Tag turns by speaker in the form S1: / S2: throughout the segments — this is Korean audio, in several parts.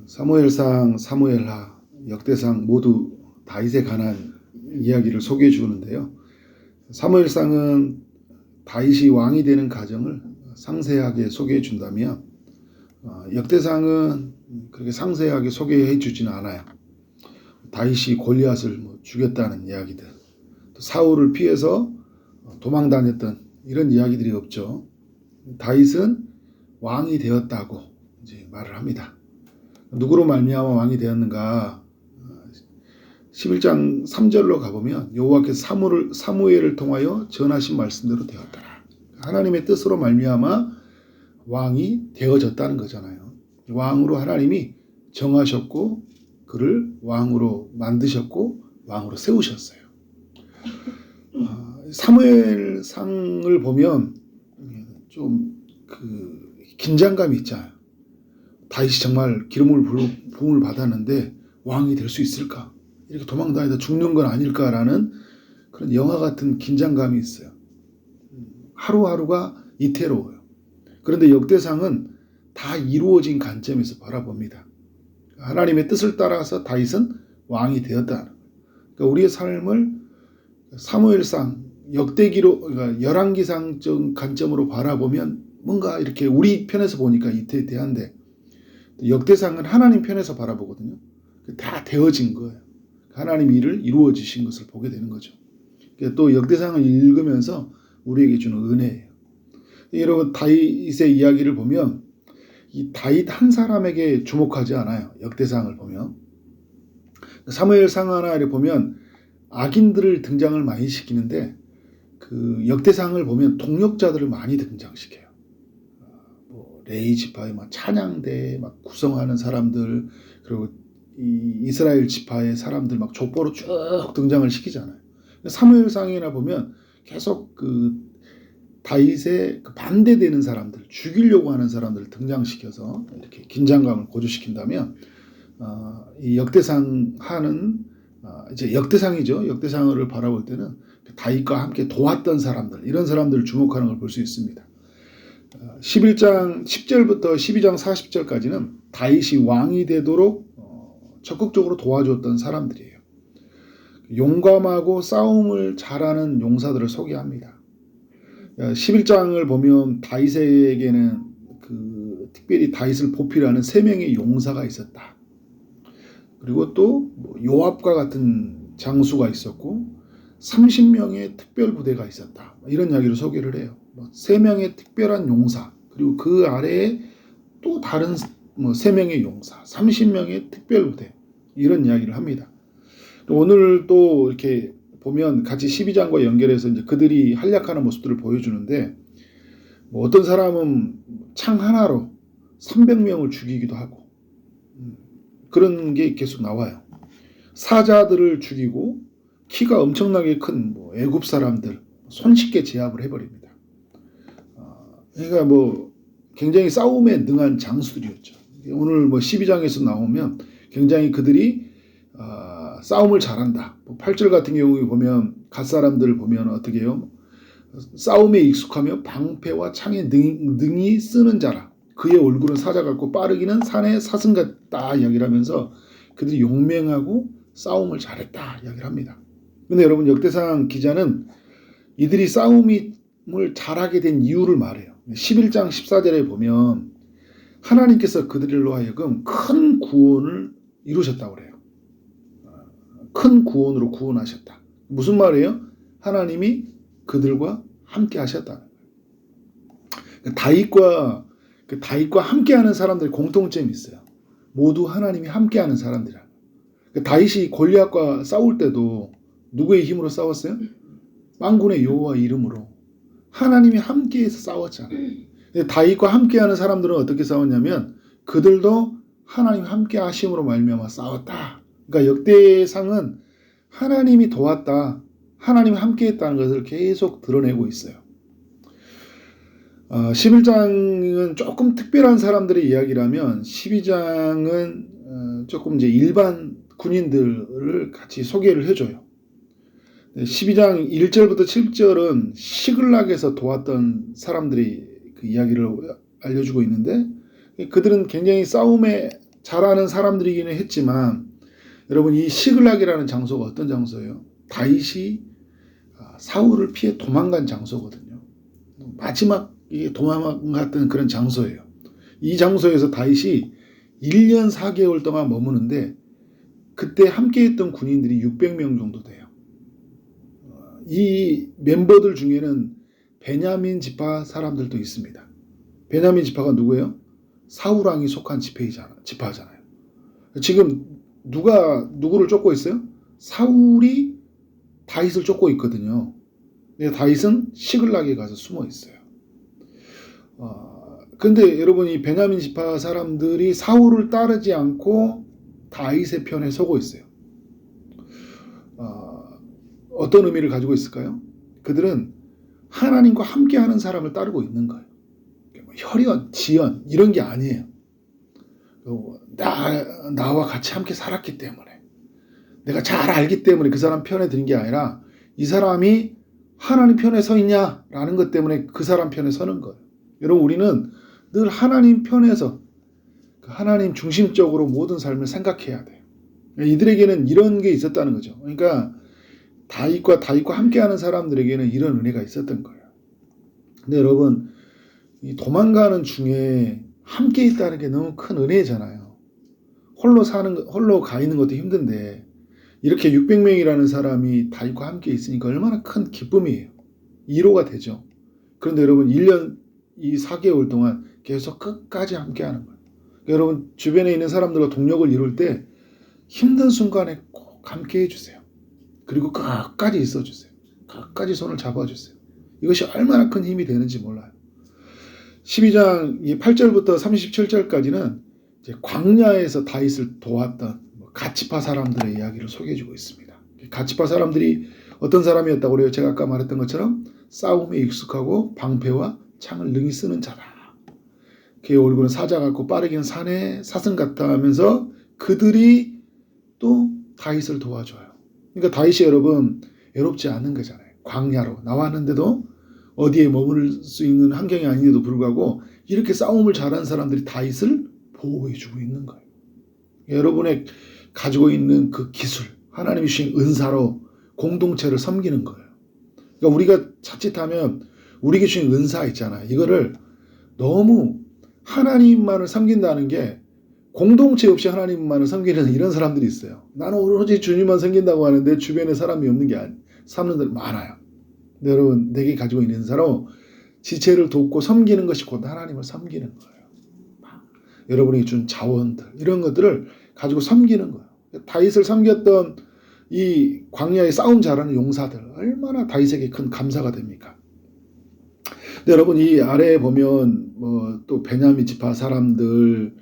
S1: 사무엘상, 사무엘하, 역대상 모두 다윗에 관한 이야기를 소개해 주는데요. 사무엘상은 다윗이 왕이 되는 과정을 상세하게 소개해 준다면 역대상은 그렇게 상세하게 소개해 주지는 않아요. 다윗이 골리앗을 죽였다는 이야기들, 또 사울을 피해서 도망 다녔던 이런 이야기들이 없죠. 다윗은 왕이 되었다고 이제 말을 합니다. 누구로 말미암아 왕이 되었는가? 11장 3절로 가보면 여호와께서 사무엘을 통하여 전하신 말씀대로 되었더라. 하나님의 뜻으로 말미암아 왕이 되어졌다는 거잖아요. 왕으로 하나님이 정하셨고 그를 왕으로 만드셨고 왕으로 세우셨어요. 사무엘상을 보면 좀 긴장감이 있잖아요. 다윗이 정말 기름을 부음을 받았는데 왕이 될 수 있을까? 이렇게 도망다니다 죽는 건 아닐까라는 그런 영화 같은 긴장감이 있어요. 하루하루가 이태로워요. 그런데 역대상은 다 이루어진 관점에서 바라봅니다. 하나님의 뜻을 따라서 다윗은 왕이 되었다는 거예요. 그러니까 우리의 삶을 사무엘상, 역대기로, 그러니까 열왕기상적 관점으로 바라보면 뭔가 이렇게 우리 편에서 보니까 이태대한데 역대상은 하나님 편에서 바라보거든요. 다 되어진 거예요. 하나님 일을 이루어지신 것을 보게 되는 거죠. 또 역대상을 읽으면서 우리에게 주는 은혜예요. 여러분 다윗의 이야기를 보면 이 다윗 한 사람에게 주목하지 않아요. 역대상을 보면 사무엘상 하나를 보면 악인들을 등장을 많이 시키는데 그 역대상을 보면 동력자들을 많이 등장시켜요. 레위 지파의 막 찬양대 막 구성하는 사람들, 그리고 이 이스라엘 지파의 사람들 막 족보로 쭉 등장을 시키잖아요. 사무엘상이나 보면 계속 그 다윗의 그 반대되는 사람들, 죽이려고 하는 사람들을 등장시켜서 이렇게 긴장감을 고조시킨다면 이 역대상 하는 이제 역대상이죠. 역대상을 바라볼 때는 다윗과 함께 도왔던 사람들, 이런 사람들을 주목하는 걸 볼 수 있습니다. 11장 10절부터 12장 40절까지는 다윗이 왕이 되도록 적극적으로 도와줬던 사람들이에요. 용감하고 싸움을 잘하는 용사들을 소개합니다. 11장을 보면 다윗에게는 특별히 다윗을 보필하는 3명의 용사가 있었다. 그리고 또 요압과 같은 장수가 있었고 30명의 특별 부대가 있었다. 이런 이야기를 소개를 해요. 3명의 특별한 용사, 그리고 그 아래에 또 다른 3명의 용사, 30명의 특별 부대, 이런 이야기를 합니다. 오늘 또 이렇게 보면 같이 12장과 연결해서 이제 그들이 활약하는 모습들을 보여주는데 어떤 사람은 창 하나로 300명을 죽이기도 하고 그런 게 계속 나와요. 사자들을 죽이고 키가 엄청나게 큰 애굽 사람들 손쉽게 제압을 해버립니다. 그러니까 굉장히 싸움에 능한 장수들이었죠. 오늘 12장에서 나오면 굉장히 그들이 싸움을 잘한다. 8절 같은 경우에 보면 갓 사람들을 보면 어떻게 해요? 싸움에 익숙하며 방패와 창에 능히 쓰는 자라. 그의 얼굴은 사자 같고 빠르기는 산의 사슴 같다 이야기를 하면서 그들이 용맹하고 싸움을 잘했다 이야기를 합니다. 근데 여러분 역대상 기자는 이들이 싸움을 잘하게 된 이유를 말해요. 11장 14절에 보면 하나님께서 그들로 하여금 큰 구원을 이루셨다고 그래요. 큰 구원으로 구원하셨다. 무슨 말이에요? 하나님이 그들과 함께 하셨다는 거예요. 다윗과 함께하는 사람들의 공통점이 있어요. 모두 하나님이 함께하는 사람들이라. 다윗이 골리앗과 싸울 때도 누구의 힘으로 싸웠어요? 만군의 여호와 이름으로 하나님이 함께해서 싸웠잖아요. 다윗과 함께하는 사람들은 어떻게 싸웠냐면 그들도 하나님 함께 하심으로 말미암아 싸웠다. 그러니까 역대상은 하나님이 도왔다, 하나님이 함께했다는 것을 계속 드러내고 있어요. 11장은 조금 특별한 사람들의 이야기라면 12장은 조금 이제 일반 군인들을 같이 소개를 해줘요. 12장 1절부터 7절은 시글락에서 도왔던 사람들이 그 이야기를 알려주고 있는데 그들은 굉장히 싸움에 잘하는 사람들이기는 했지만 여러분 이 시글락이라는 장소가 어떤 장소예요? 다윗이 사울을 피해 도망간 장소거든요. 마지막 도망갔던 그런 장소예요. 이 장소에서 다윗이 1년 4개월 동안 머무는데 그때 함께했던 군인들이 600명 정도 돼요. 이 멤버들 중에는 베냐민 지파 사람들도 있습니다. 베냐민 지파가 누구예요? 사울 왕이 속한 지파잖아요. 지금 누가 누구를 쫓고 있어요? 사울이 다윗을 쫓고 있거든요. 근데 다윗은 시글락에 가서 숨어 있어요. 근데 여러분 이 베냐민 지파 사람들이 사울을 따르지 않고 다윗의 편에 서고 있어요. 어떤 의미를 가지고 있을까요? 그들은 하나님과 함께하는 사람을 따르고 있는 거예요. 혈연, 지연 이런 게 아니에요. 나와 같이 함께 살았기 때문에 내가 잘 알기 때문에 그 사람 편에 드는 게 아니라 이 사람이 하나님 편에 서 있냐라는 것 때문에 그 사람 편에 서는 거예요. 여러분 우리는 늘 하나님 편에서 하나님 중심적으로 모든 삶을 생각해야 돼요. 이들에게는 이런 게 있었다는 거죠. 그러니까 다윗과 함께하는 사람들에게는 이런 은혜가 있었던 거예요. 근데 여러분 이 도망가는 중에 함께 있다는 게 너무 큰 은혜잖아요. 홀로 가 있는 것도 힘든데 이렇게 600명이라는 사람이 다윗과 함께 있으니까 얼마나 큰 기쁨이에요. 위로가 되죠. 그런데 여러분 1년 4개월 동안 계속 끝까지 함께하는 거예요. 여러분 주변에 있는 사람들과 동력을 이룰 때 힘든 순간에 꼭 함께 해주세요. 그리고 끝까지 있어주세요. 끝까지 손을 잡아주세요. 이것이 얼마나 큰 힘이 되는지 몰라요. 12장 8절부터 37절까지는 이제 광야에서 다윗을 도왔던 갓지파 사람들의 이야기를 소개해주고 있습니다. 갓지파 사람들이 어떤 사람이었다고 그래요? 제가 아까 말했던 것처럼 싸움에 익숙하고 방패와 창을 능히 쓰는 자다. 그의 얼굴은 사자 같고 빠르기는 산의 사슴 같다 하면서 그들이 또 다윗을 도와줘요. 그러니까 다윗이 여러분 외롭지 않은 거잖아요. 광야로 나왔는데도 어디에 머무를 수 있는 환경이 아닌데도 불구하고 이렇게 싸움을 잘하는 사람들이 다윗을 보호해주고 있는 거예요. 여러분의 가지고 있는 그 기술, 하나님이 주신 은사로 공동체를 섬기는 거예요. 그러니까 우리가 자칫하면 우리에게 주신 은사 있잖아요. 이거를 너무 하나님만을 섬긴다는 게 공동체 없이 하나님만을 섬기는 이런 사람들이 있어요. 나는 오로지 주님만 섬긴다고 하는데 주변에 사람이 없는 게 사람들 많아요. 근데 여러분 내게 가지고 있는 은사로 지체를 돕고 섬기는 것이 곧 하나님을 섬기는 거예요. 여러분이 준 자원들 이런 것들을 가지고 섬기는 거예요. 다윗을 섬겼던 이 광야에 싸움 잘하는 용사들 얼마나 다윗에게 큰 감사가 됩니까? 근데 여러분 이 아래에 보면 또 베냐민 지파 사람들,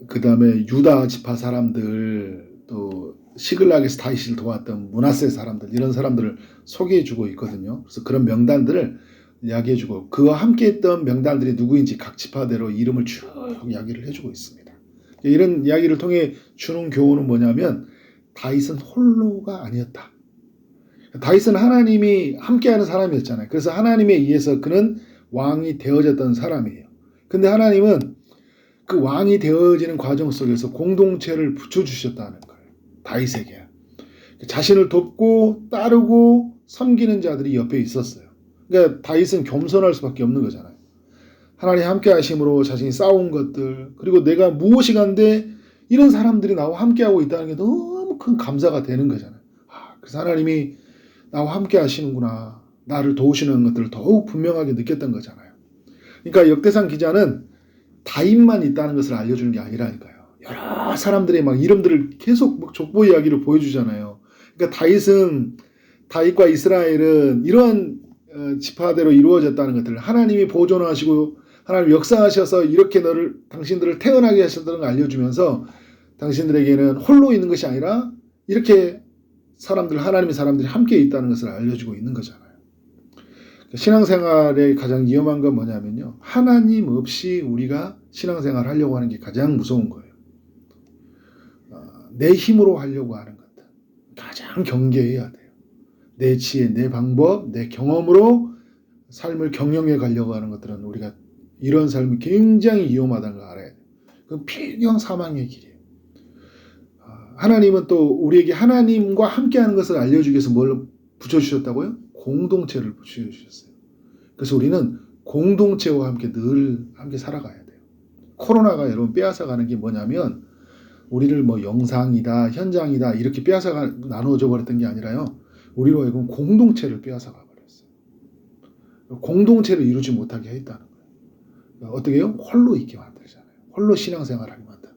S1: 그 다음에 유다 지파 사람들, 또 시글락에서 다윗을 도왔던 므낫세 사람들 이런 사람들을 소개해주고 있거든요. 그래서 그런 명단들을 이야기해주고 그와 함께했던 명단들이 누구인지 각 지파대로 이름을 쭉 이야기를 해주고 있습니다. 이런 이야기를 통해 주는 교훈은 뭐냐면 다윗은 홀로가 아니었다. 다윗은 하나님이 함께하는 사람이었잖아요. 그래서 하나님에 의해서 그는 왕이 되어졌던 사람이에요. 근데 하나님은 그 왕이 되어지는 과정 속에서 공동체를 붙여주셨다는 거예요. 다윗에게. 자신을 돕고 따르고 섬기는 자들이 옆에 있었어요. 그러니까 다윗은 겸손할 수밖에 없는 거잖아요. 하나님 함께 하심으로 자신이 쌓아온 것들 그리고 내가 무엇이 간데 이런 사람들이 나와 함께하고 있다는 게 너무 큰 감사가 되는 거잖아요. 그래서 하나님이 나와 함께 하시는구나. 나를 도우시는 것들을 더욱 분명하게 느꼈던 거잖아요. 그러니까 역대상 기자는 다윗만 있다는 것을 알려주는 게 아니라니까요. 여러 사람들의 막 이름들을 계속 족보 이야기를 보여주잖아요. 그러니까 다윗과 이스라엘은 이러한 지파대로 이루어졌다는 것들을 하나님이 보존하시고 하나님 역사하셔서 이렇게 당신들을 태어나게 하셨다는 걸 알려주면서 당신들에게는 홀로 있는 것이 아니라 이렇게 하나님의 사람들이 함께 있다는 것을 알려주고 있는 거잖아요. 신앙생활의 가장 위험한 건 뭐냐면요. 하나님 없이 우리가 신앙생활 하려고 하는 게 가장 무서운 거예요. 내 힘으로 하려고 하는 것들. 가장 경계해야 돼요. 내 지혜, 내 방법, 내 경험으로 삶을 경영해 가려고 하는 것들은 우리가 이런 삶이 굉장히 위험하다는 걸 알아야 돼요. 그건 필경 사망의 길이에요. 하나님은 또 우리에게 하나님과 함께하는 것을 알려주기 위해서 뭘 붙여주셨다고요? 공동체를 붙여주셨어요. 그래서 우리는 공동체와 함께 늘 함께 살아가야 돼요. 코로나가 여러분 빼앗아가는 게 뭐냐면 우리를 뭐 영상이다, 현장이다 이렇게 나누어져 버렸던 게 아니라요. 우리로 하여금 공동체를 빼앗아가 버렸어요. 공동체를 이루지 못하게 했다는 거예요. 어떻게 해요? 홀로 있게 만들잖아요. 홀로 신앙생활을 하게 만들어요.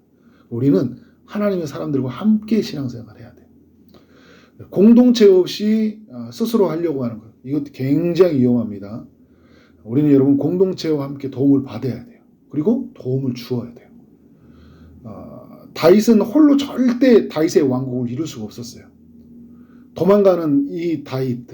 S1: 우리는 하나님의 사람들과 함께 신앙생활을 해야 돼요. 공동체 없이 스스로 하려고 하는 거예요. 이것도 굉장히 위험합니다. 우리는 여러분 공동체와 함께 도움을 받아야 돼요. 그리고 도움을 주어야 돼요. 다윗은 홀로 절대 다윗의 왕국을 이룰 수가 없었어요. 도망가는 이 다윗,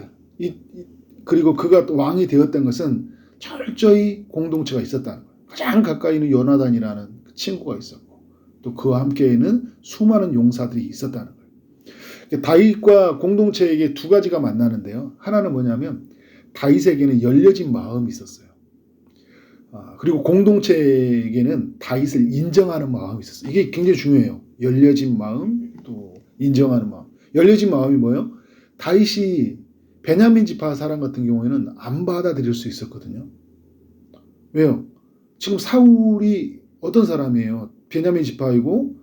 S1: 그리고 그가 또 왕이 되었던 것은 철저히 공동체가 있었다는 거예요. 가장 가까이 있는 요나단이라는 친구가 있었고 또 그와 함께 있는 수많은 용사들이 있었다는 거예요. 다윗과 공동체에게 두 가지가 만나는데요. 하나는 뭐냐면 다윗에게는 열려진 마음이 있었어요. 그리고 공동체에게는 다윗을 인정하는 마음이 있었어요. 이게 굉장히 중요해요. 열려진 마음, 또 인정하는 마음. 열려진 마음이 뭐예요? 다윗이 베냐민 지파 사람 같은 경우에는 안 받아들일 수 있었거든요. 왜요? 지금 사울이 어떤 사람이에요? 베냐민 지파이고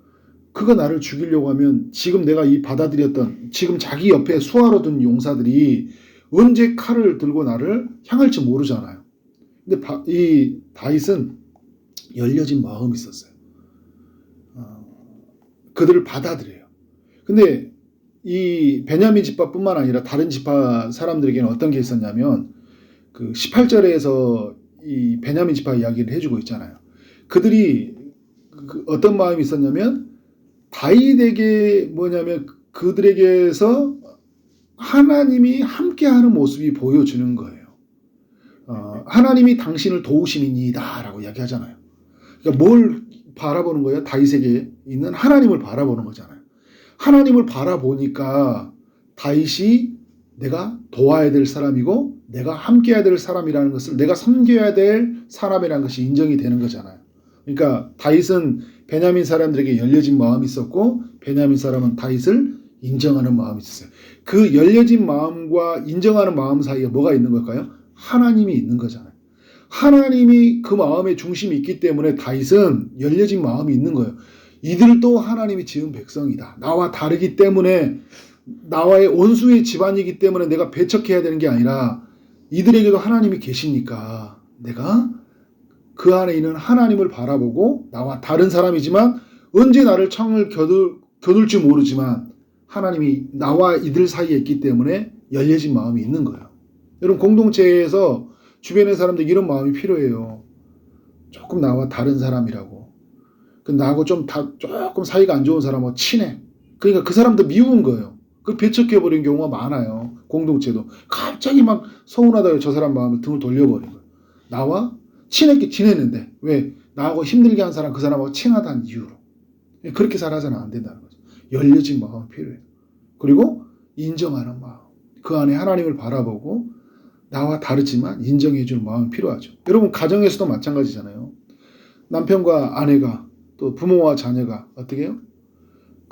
S1: 그가 나를 죽이려고 하면 지금 내가 이 받아들였던 지금 자기 옆에 수하러 둔 용사들이 언제 칼을 들고 나를 향할지 모르잖아요. 근데 이 다윗은 열려진 마음이 있었어요. 그들을 받아들여요. 근데 이 베냐민 지파뿐만 아니라 다른 지파 사람들에게는 어떤 게 있었냐면 그 18절에서 이 베냐민 지파 이야기를 해주고 있잖아요. 그들이 어떤 마음이 있었냐면 다윗에게 뭐냐면 그들에게서 하나님이 함께하는 모습이 보여주는 거예요. 하나님이 당신을 도우심이니이다 라고 이야기하잖아요. 그러니까 뭘 바라보는 거예요? 다윗에게 있는 하나님을 바라보는 거잖아요. 하나님을 바라보니까 다윗이 내가 도와야 될 사람이고 내가 함께해야 될 사람이라는 것을 내가 섬겨야 될 사람이라는 것이 인정이 되는 거잖아요. 그러니까 다윗은 베냐민 사람들에게 열려진 마음이 있었고 베냐민 사람은 다윗을 인정하는 마음이 있었어요. 그 열려진 마음과 인정하는 마음 사이에 뭐가 있는 걸까요? 하나님이 있는 거잖아요. 하나님이 그 마음의 중심이 있기 때문에 다윗은 열려진 마음이 있는 거예요. 이들도 하나님이 지은 백성이다. 나와 다르기 때문에 나와의 원수의 집안이기 때문에 내가 배척해야 되는 게 아니라 이들에게도 하나님이 계시니까 내가 그 안에 있는 하나님을 바라보고 나와 다른 사람이지만 언제 나를 창을 겨둘지 모르지만 하나님이 나와 이들 사이에 있기 때문에 열려진 마음이 있는 거예요. 여러분 공동체에서 주변의 사람들 이런 마음이 필요해요. 조금 나와 다른 사람이라고. 나하고 조금 사이가 안 좋은 사람하고 친해. 그러니까 그 사람도 미운 거예요. 그 배척해버린 경우가 많아요. 공동체도. 갑자기 막 서운하다고 저 사람 마음을 등을 돌려버린 거예요. 나와 친했게 지냈는데 왜? 나하고 힘들게 한 사람 그 사람하고 친하다는 이유로. 그렇게 살아서는 안 된다는 거죠. 열려진 마음이 필요해요. 그리고 인정하는 마음. 그 안에 하나님을 바라보고 나와 다르지만 인정해주는 마음이 필요하죠. 여러분 가정에서도 마찬가지잖아요. 남편과 아내가 또 부모와 자녀가 어떻게 해요?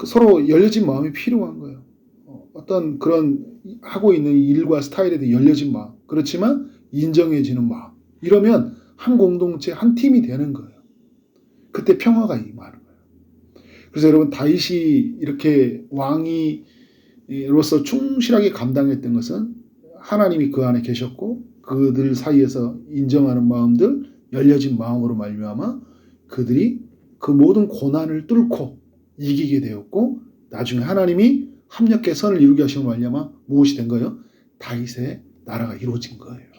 S1: 서로 열려진 마음이 필요한 거예요. 어떤 그런 하고 있는 일과 스타일에 대해 열려진 마음. 그렇지만 인정해지는 마음. 이러면 한 공동체, 한 팀이 되는 거예요. 그때 평화가 임하는 거예요. 그래서 여러분 다윗이 이렇게 왕이로서 충실하게 감당했던 것은 하나님이 그 안에 계셨고 그들 사이에서 인정하는 마음들, 열려진 마음으로 말미암아 그들이 그 모든 고난을 뚫고 이기게 되었고 나중에 하나님이 합력해 선을 이루게 하시는 말미암아 무엇이 된 거예요? 다윗의 나라가 이루어진 거예요.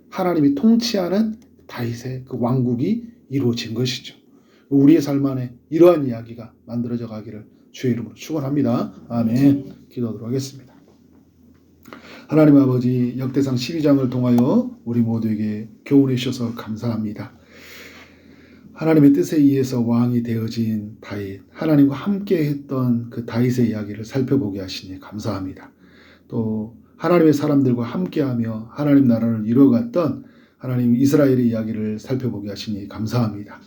S1: 하나님이 통치하는 다윗의 그 왕국이 이루어진 것이죠. 우리의 삶 안에 이러한 이야기가 만들어져 가기를 주의 이름으로 축원합니다. 아멘. 기도하도록 하겠습니다. 하나님 아버지 역대상 12장을 통하여 우리 모두에게 교훈해 주셔서 감사합니다. 하나님의 뜻에 의해서 왕이 되어진 다윗, 하나님과 함께 했던 그 다윗의 이야기를 살펴보게 하시니 감사합니다. 또 하나님의 사람들과 함께하며 하나님 나라를 이루어갔던 하나님 이스라엘의 이야기를 살펴보게 하시니 감사합니다.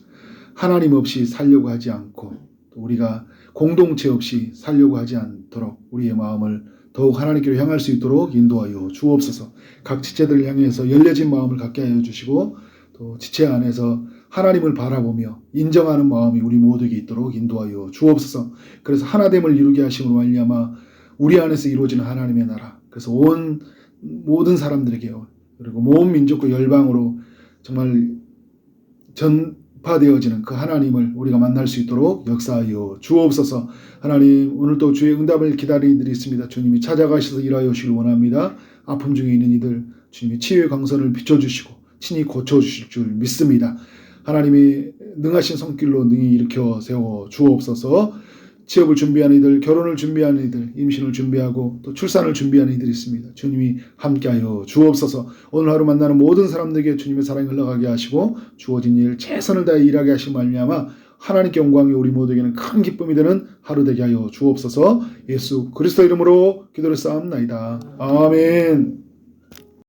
S1: 하나님 없이 살려고 하지 않고 또 우리가 공동체 없이 살려고 하지 않도록 우리의 마음을 더욱 하나님께로 향할 수 있도록 인도하여 주옵소서. 각 지체들을 향해서 열려진 마음을 갖게 하여 주시고 또 지체 안에서 하나님을 바라보며 인정하는 마음이 우리 모두에게 있도록 인도하여 주옵소서. 그래서 하나됨을 이루게 하심으로 말미암아 우리 안에서 이루어지는 하나님의 나라, 그래서 온 모든 사람들에게요, 그리고 모든 민족과 열방으로 정말 전파되어지는 그 하나님을 우리가 만날 수 있도록 역사하여 주옵소서. 하나님, 오늘도 주의 응답을 기다리는 이들이 있습니다. 주님이 찾아가셔서 일하여 주시길 원합니다. 아픔 중에 있는 이들 주님이 치유의 광선을 비춰주시고 친히 고쳐주실 줄 믿습니다. 하나님이 능하신 손길로 능히 일으켜 세워 주옵소서. 취업을 준비하는 이들, 결혼을 준비하는 이들, 임신을 준비하고 또 출산을 준비하는 이들이 있습니다. 주님이 함께하여 주옵소서. 오늘 하루 만나는 모든 사람들에게 주님의 사랑이 흘러가게 하시고 주어진 일 최선을 다해 일하게 하신 말미암아 하나님께 영광이 우리 모두에게는 큰 기쁨이 되는 하루 되게 하여 주옵소서. 예수 그리스도 이름으로 기도를 쌓옵나이다. 아멘.